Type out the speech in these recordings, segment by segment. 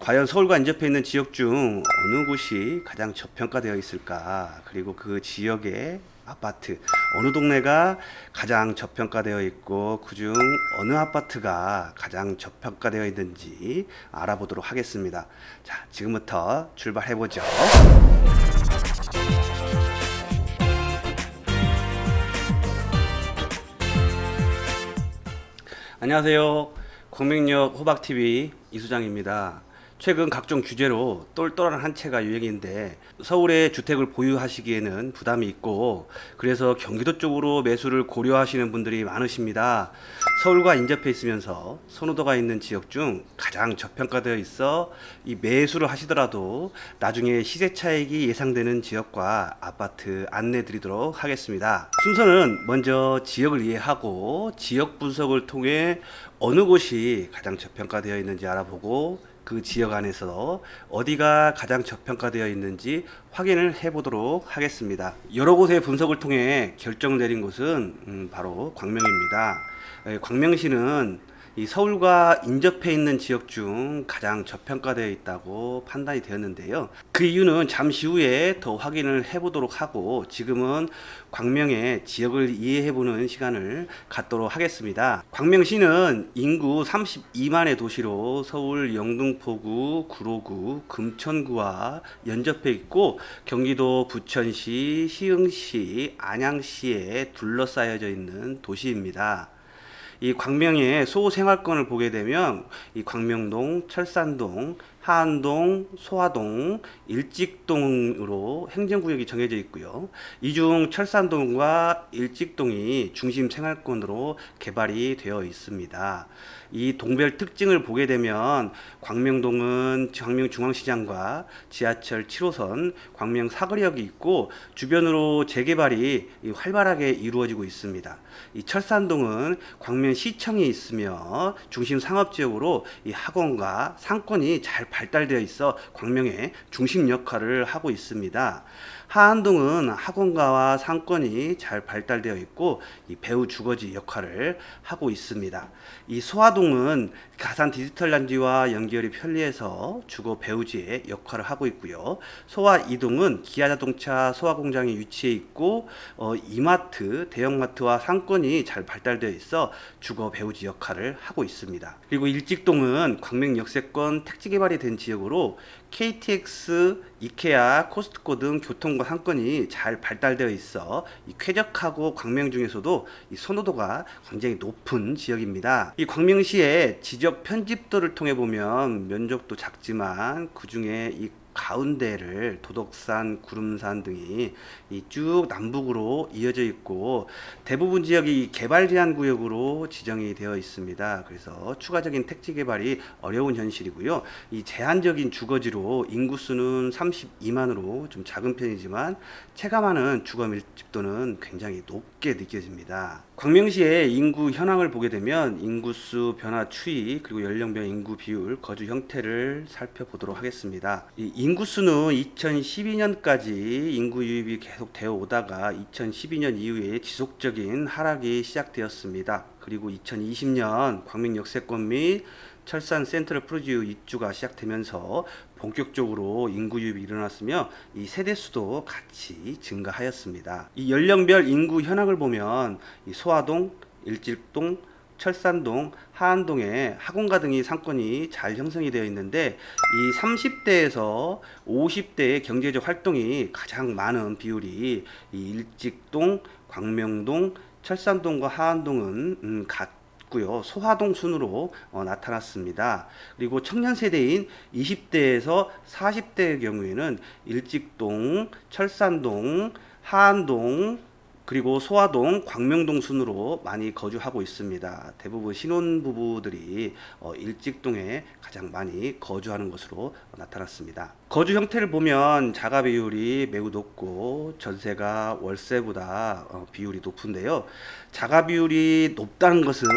과연 서울과 인접해 있는 지역 중 어느 곳이 가장 저평가되어 있을까? 그리고 그 지역의 아파트 어느 동네가 가장 저평가되어 있고 그중 어느 아파트가 가장 저평가되어 있는지 알아보도록 하겠습니다. 자, 지금부터 출발해 보죠. 안녕하세요. 광명역 호박TV 이수장입니다. 최근 각종 규제로 똘똘한 한 채가 유행인데 서울에 주택을 보유하시기에는 부담이 있고 그래서 경기도 쪽으로 매수를 고려하시는 분들이 많으십니다. 서울과 인접해 있으면서 선호도가 있는 지역 중 가장 저평가되어 있어 이 매수를 하시더라도 나중에 시세 차익이 예상되는 지역과 아파트 안내 드리도록 하겠습니다. 순서는 먼저 지역을 이해하고 지역 분석을 통해 어느 곳이 가장 저평가되어 있는지 알아보고 그 지역 안에서 어디가 가장 저평가되어 있는지 확인을 해 보도록 하겠습니다. 여러 곳의 분석을 통해 결정 내린 곳은 바로 광명입니다. 광명시는 이 서울과 인접해 있는 지역 중 가장 저평가되어 있다고 판단이 되었는데요. 그 이유는 잠시 후에 더 확인을 해보도록 하고 지금은 광명의 지역을 이해해보는 시간을 갖도록 하겠습니다. 광명시는 인구 32만의 도시로 서울 영등포구, 구로구, 금천구와 연접해 있고 경기도 부천시, 시흥시, 안양시에 둘러싸여져 있는 도시입니다. 이 광명의 소생활권을 보게 되면 이 광명동, 철산동, 하안동, 소화동, 일직동으로 행정구역이 정해져 있고요. 이 중 철산동과 일직동이 중심 생활권으로 개발이 되어 있습니다. 이 동별 특징을 보게 되면 광명동은 광명중앙시장과 지하철 7호선 광명 사거리역이 있고 주변으로 재개발이 활발하게 이루어지고 있습니다. 이 철산동은 광명시청이 있으며 중심 상업지역으로 이 학원과 상권이 잘 발달되어 있어 광명의 중심 역할을 하고 있습니다. 하안동은 학원가와 상권이 잘 발달되어 있고 이 배후 주거지 역할을 하고 있습니다. 이 소화동은 가산 디지털 단지와 연결이 편리해서 주거 배후지의 역할을 하고 있고요. 소화 이동은 기아자동차 소화공장이 위치해 있고 이마트, 대형마트와 상권이 잘 발달되어 있어 주거 배후지 역할을 하고 있습니다. 그리고 일직동은 광명 역세권 택지 개발이 된 지역으로 KTX, 이케아, 코스트코 등 교통과 상권이 잘 발달되어 있어 이 쾌적하고 광명 중에서도 이 선호도가 굉장히 높은 지역입니다. 이 광명시의 지적 편집도를 통해 보면 면적도 작지만 그 중에 이 가운데를 도덕산, 구름산 등이 쭉 남북으로 이어져 있고 대부분 지역이 개발 제한 구역으로 지정이 되어 있습니다. 그래서 추가적인 택지 개발이 어려운 현실이고요. 이 제한적인 주거지로 인구수는 32만으로 좀 작은 편이지만 체감하는 주거 밀집도는 굉장히 높게 느껴집니다. 광명시의 인구 현황을 보게 되면 인구수 변화 추이 그리고 연령별 인구 비율, 거주 형태를 살펴보도록 하겠습니다. 이 인구수는 2012년까지 인구 유입이 계속 되어 오다가 2012년 이후에 지속적인 하락이 시작되었습니다. 그리고 2020년 광명 역세권 및 철산 센트럴 프로지오 입주가 시작되면서 본격적으로 인구 유입이 일어났으며 이 세대수도 같이 증가하였습니다. 이 연령별 인구 현황을 보면 이 소화동, 일직동, 철산동, 하안동에 학원가 등의 상권이 잘 형성이 되어 있는데 이 30대에서 50대의 경제적 활동이 가장 많은 비율이 이 일직동, 광명동, 철산동과 하안동은 고요. 소화동 순으로 나타났습니다. 그리고 청년 세대인 20대에서 40대의 경우에는 일직동, 철산동, 하안동, 그리고 소화동, 광명동 순으로 많이 거주하고 있습니다. 대부분 신혼부부들이 일직동에 가장 많이 거주하는 것으로 나타났습니다. 거주 형태를 보면 자가 비율이 매우 높고 전세가 월세보다 비율이 높은데요. 자가 비율이 높다는 것은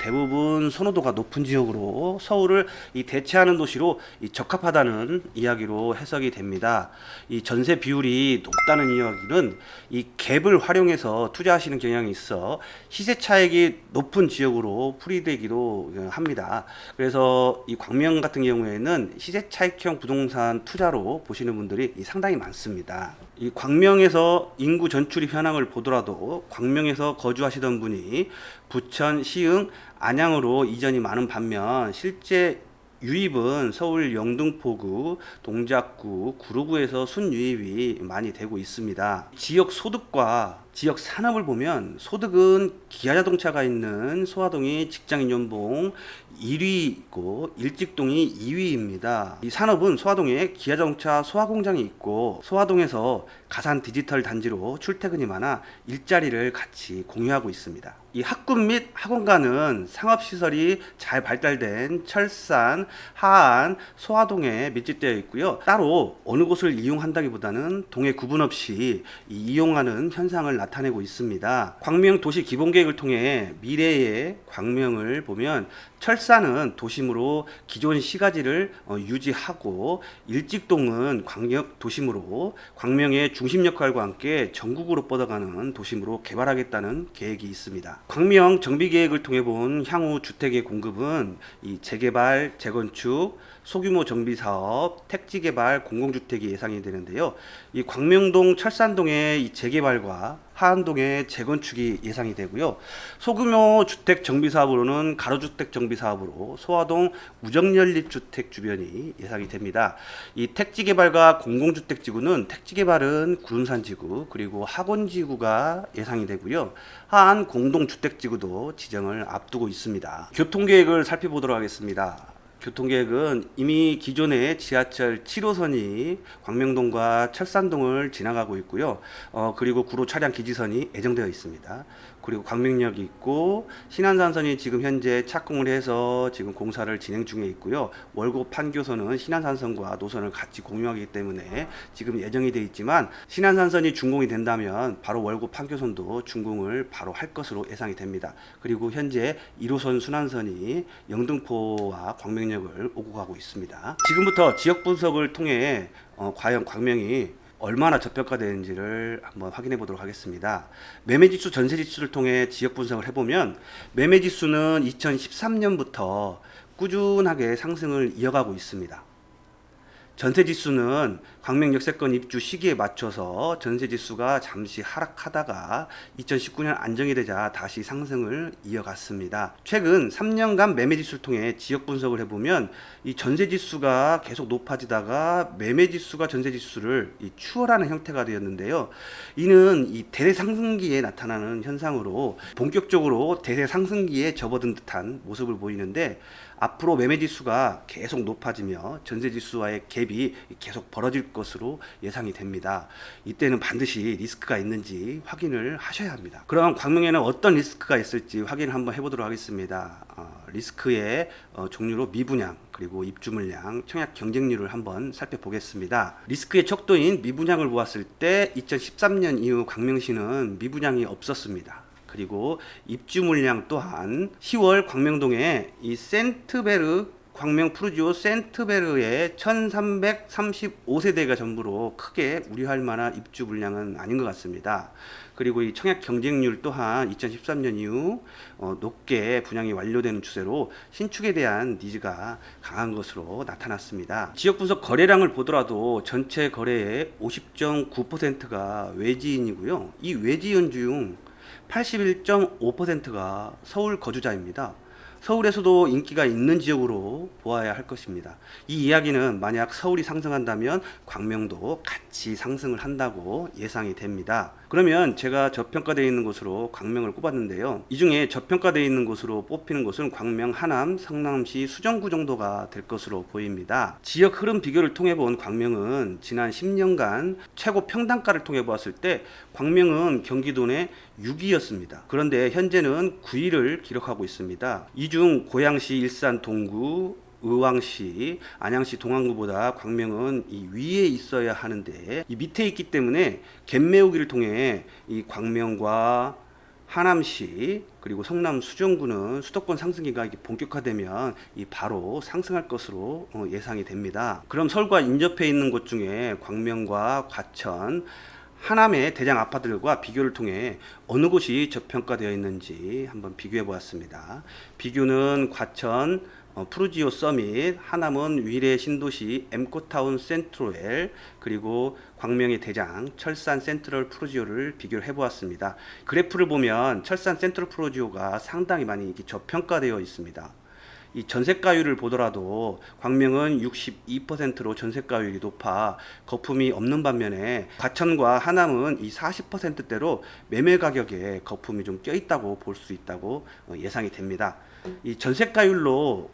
대부분 선호도가 높은 지역으로 서울을 대체하는 도시로 적합하다는 이야기로 해석이 됩니다. 이 전세 비율이 높다는 이야기는 이 갭을 활용해서 광명에서 투자하시는 경향이 있어 시세 차익이 높은 지역으로 풀이되기도 합니다. 그래서 이 광명 같은 경우에는 시세 차익형 부동산 투자로 보시는 분들이 상당히 많습니다. 이 광명에서 인구 전출입 현황을 보더라도 광명에서 거주하시던 분이 부천, 시흥, 안양으로 이전이 많은 반면 실제 유입은 서울 영등포구, 동작구, 구로구에서 순유입이 많이 되고 있습니다. 지역 소득과 지역 산업을 보면 소득은 기아자동차가 있는 소화동이 직장인 연봉 1위이고 일직동이 2위입니다. 이 산업은 소화동에 기아자동차 소화공장이 있고 소화동에서 가산 디지털 단지로 출퇴근이 많아 일자리를 같이 공유하고 있습니다. 이 학군 및 학원가는 상업시설이 잘 발달된 철산, 하안, 소화동에 밀집되어 있고요. 따로 어느 곳을 이용한다기보다는 동해 구분 없이 이용하는 현상을 나타내고 있습니다. 광명 도시 기본계획을 통해 미래의 광명을 보면 철산은 도심으로 기존 시가지를 유지하고 일직동은 광역 도심으로 광명의 중심 역할과 함께 전국으로 뻗어가는 도심으로 개발하겠다는 계획이 있습니다. 광명 정비계획을 통해 본 향후 주택의 공급은 이 재개발, 재건축, 소규모 정비사업, 택지개발, 공공주택이 예상이 되는데요. 이 광명동 철산동의 이 재개발과 하안동의 재건축이 예상이 되고요. 소규모 주택 정비사업으로는 가로주택 정비사업으로 소화동 우정연립주택 주변이 예상이 됩니다. 이 택지개발과 공공주택지구는 택지개발은 구름산지구 그리고 학원지구가 예상이 되고요. 하안 공동주택지구도 지정을 앞두고 있습니다. 교통계획을 살펴보도록 하겠습니다. 교통계획은 이미 기존의 지하철 7호선이 광명동과 철산동을 지나가고 있고요. 그리고 구로 차량 기지선이 예정되어 있습니다. 그리고 광명역이 있고 신안산선이 지금 현재 착공을 해서 지금 공사를 진행 중에 있고요. 월곡 판교선은 신안산선과 노선을 같이 공유하기 때문에 지금 예정이 되어 있지만 신안산선이 준공이 된다면 바로 월곡 판교선도 준공을 바로 할 것으로 예상이 됩니다. 그리고 현재 1호선 순환선이 영등포와 광명역을 오고 가고 있습니다. 지금부터 지역 분석을 통해 과연 광명이 얼마나 저평가되는지를 한번 확인해 보도록 하겠습니다. 매매지수, 전세지수를 통해 지역 분석을 해보면 매매지수는 2013년부터 꾸준하게 상승을 이어가고 있습니다. 전세지수는 광명 역세권 입주 시기에 맞춰서 전세지수가 잠시 하락하다가 2019년 안정이 되자 다시 상승을 이어갔습니다. 최근 3년간 매매지수를 통해 지역 분석을 해보면 이 전세지수가 계속 높아지다가 매매지수가 전세지수를 추월하는 형태가 되었는데요. 이는 이 대대상승기에 나타나는 현상으로 본격적으로 대대상승기에 접어든 듯한 모습을 보이는데 앞으로 매매지수가 계속 높아지며 전세지수와의 갭이 계속 벌어질 것으로 예상이 됩니다. 이때는 반드시 리스크가 있는지 확인을 하셔야 합니다. 그럼 광명에는 어떤 리스크가 있을지 확인을 한번 해보도록 하겠습니다. 리스크의 종류로 미분양, 그리고 입주 물량, 청약 경쟁률을 한번 살펴보겠습니다. 리스크의 척도인 미분양을 보았을 때 2013년 이후 광명시는 미분양이 없었습니다. 그리고 입주 물량 또한 10월 광명동에 이 센트베르 광명 푸르지오 센트베르의 1335세대가 전부로 크게 우려할 만한 입주 물량은 아닌 것 같습니다. 그리고 이 청약 경쟁률 또한 2013년 이후 높게 분양이 완료되는 추세로 신축에 대한 니즈가 강한 것으로 나타났습니다. 지역 분석 거래량을 보더라도 전체 거래의 50.9%가 외지인이고요. 이 외지인 중 81.5%가 서울 거주자입니다. 서울에서도 인기가 있는 지역으로 보아야 할 것입니다. 이 이야기는 만약 서울이 상승한다면 광명도 같이 상승을 한다고 예상이 됩니다. 그러면 제가 저평가되어 있는 곳으로 광명을 꼽았는데요. 이 중에 저평가되어 있는 곳으로 뽑히는 곳은 광명, 하남, 성남시, 수정구 정도가 될 것으로 보입니다. 지역 흐름 비교를 통해 본 광명은 지난 10년간 최고 평당가를 통해 보았을 때 광명은 경기도 내 6위였습니다. 그런데 현재는 9위를 기록하고 있습니다. 이 중 고양시, 일산, 동구, 의왕시, 안양시, 동안구보다 광명은 이 위에 있어야 하는데 이 밑에 있기 때문에 갭 메우기를 통해 이 광명과 하남시 그리고 성남 수정구는 수도권 상승기가 본격화되면 이 바로 상승할 것으로 예상이 됩니다. 그럼 서울과 인접해 있는 곳 중에 광명과 과천, 하남의 대장 아파트들과 비교를 통해 어느 곳이 저평가되어 있는지 한번 비교해 보았습니다. 비교는 과천 푸르지오 서밋, 하남은 위례 신도시 엠코타운 센트로엘, 그리고 광명의 대장 철산 센트럴 푸르지오를 비교를 해보았습니다. 그래프를 보면 철산 센트럴 푸르지오가 상당히 많이 저평가되어 있습니다. 이 전세가율을 보더라도 광명은 62%로 전세가율이 높아 거품이 없는 반면에 과천과 하남은 이 40%대로 매매 가격에 거품이 좀 껴있다고 볼 수 있다고 예상이 됩니다. 이 전세가율로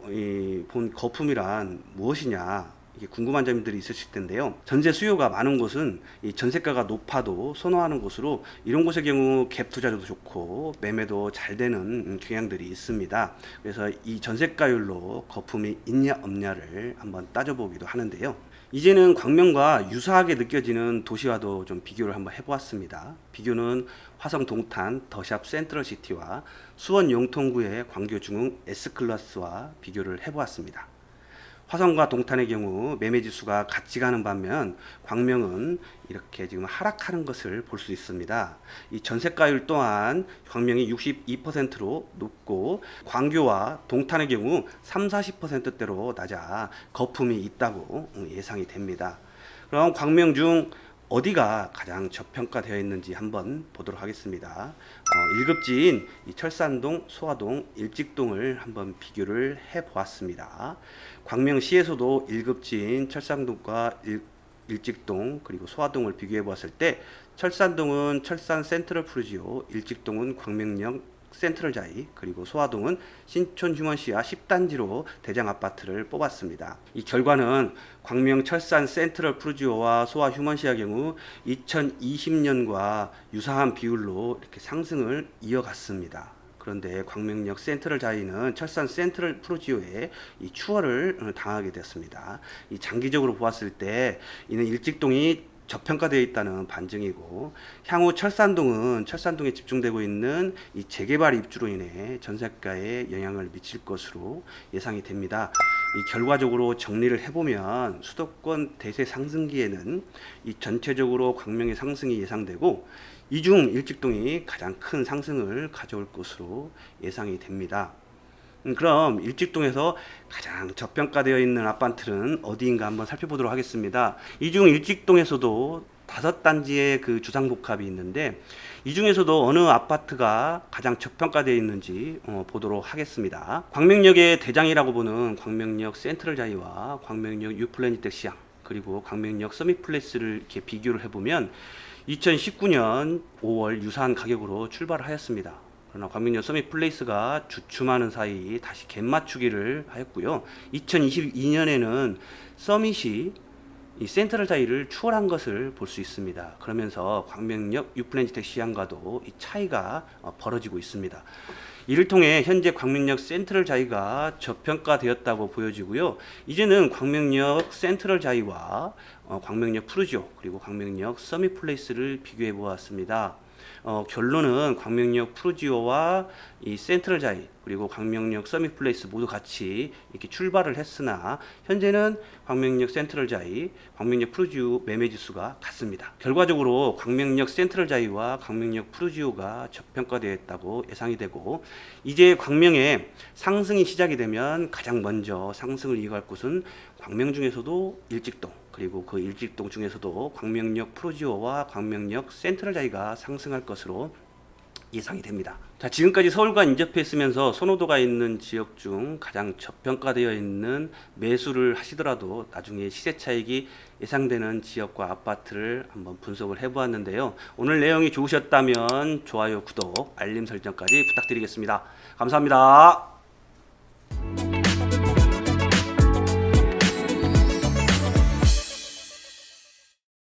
본 거품이란 무엇이냐, 이게 궁금한 점들이 있으실 텐데요. 전세 수요가 많은 곳은 이 전세가가 높아도 선호하는 곳으로, 이런 곳의 경우 갭 투자도 좋고 매매도 잘 되는 경향들이 있습니다. 그래서 이 전세가율로 거품이 있냐 없냐를 한번 따져보기도 하는데요. 이제는 광명과 유사하게 느껴지는 도시와도 좀 비교를 한번 해보았습니다. 비교는 화성 동탄 더샵 센트럴시티와 수원 영통구의 광교 중흥 S클래스와 비교를 해보았습니다. 화성과 동탄의 경우 매매지수가 같이 가는 반면 광명은 이렇게 지금 하락하는 것을 볼 수 있습니다. 이 전세가율 또한 광명이 62%로 높고 광교와 동탄의 경우 30-40%대로 낮아 거품이 있다고 예상이 됩니다. 그럼 광명 중 어디가 가장 저평가되어 있는지 한번 보도록 하겠습니다. 1급지인 이 철산동, 소화동, 일직동을 한번 비교를 해보았습니다. 광명시에서도 1급지인 철산동과 일직동 그리고 소화동을 비교해 보았을 때 철산동은 철산 센트럴 푸르지오, 일직동은 광명역 센트럴자이, 그리고 소화동은 신촌 휴먼시아 10단지로 대장 아파트를 뽑았습니다. 이 결과는 광명 철산 센트럴 푸르지오와 소화 휴먼시아 경우 2020년과 유사한 비율로 이렇게 상승을 이어갔습니다. 그런데 광명역 센트럴자이는 철산 센트럴 푸르지오에 이 추월을 당하게 됐습니다. 이 장기적으로 보았을 때 이는 일직동이 저평가되어 있다는 반증이고, 향후 철산동에 집중되고 있는 이 재개발 입주로 인해 전세가에 영향을 미칠 것으로 예상이 됩니다. 이 결과적으로 정리를 해보면 수도권 대세 상승기에는 이 전체적으로 광명의 상승이 예상되고, 이중 일직동이 가장 큰 상승을 가져올 것으로 예상이 됩니다. 그럼 일직동에서 가장 저평가되어 있는 아파트는 어디인가 한번 살펴보도록 하겠습니다. 이 중 일직동에서도 5단지의 그 주상복합이 있는데, 이 중에서도 어느 아파트가 가장 저평가되어 있는지 보도록 하겠습니다. 광명역의 대장이라고 보는 광명역 센트럴자이와 광명역 유플래닛 시향, 그리고 광명역 서밋플레이스를 이렇게 비교를 해보면 2019년 5월 유사한 가격으로 출발을 하였습니다. 그러나 광명역 서밋플레이스가 주춤하는 사이 다시 갭 맞추기를 하였고요. 2022년에는 서밋이 이 센트럴자이를 추월한 것을 볼 수 있습니다. 그러면서 광명역 유플래닛 시향과도 이 차이가 벌어지고 있습니다. 이를 통해 현재 광명역 센트럴자이가 저평가되었다고 보여지고요. 이제는 광명역 센트럴자이와 광명역 푸르지오 그리고 광명역 서밋플레이스를 비교해 보았습니다. 결론은 광명역 푸르지오와 이 센트럴자이 그리고 광명역 서밋플레이스 모두 같이 이렇게 출발을 했으나 현재는 광명역 센트럴자이, 광명역 푸르지오 매매지수가 같습니다. 결과적으로 광명역 센트럴자이와 광명역 푸르지오가 저평가되었다고 예상이 되고, 이제 광명에 상승이 시작이 되면 가장 먼저 상승을 이어갈 곳은 광명 중에서도 일직동, 그리고 그 일직동 중에서도 광명역 푸르지오와 광명역 센트럴자이가 상승할 것으로 예상이 됩니다. 자, 지금까지 서울과 인접해 있으면서 선호도가 있는 지역 중 가장 저평가되어 있는 매수를 하시더라도 나중에 시세 차익이 예상되는 지역과 아파트를 한번 분석을 해보았는데요. 오늘 내용이 좋으셨다면 좋아요, 구독, 알림 설정까지 부탁드리겠습니다. 감사합니다.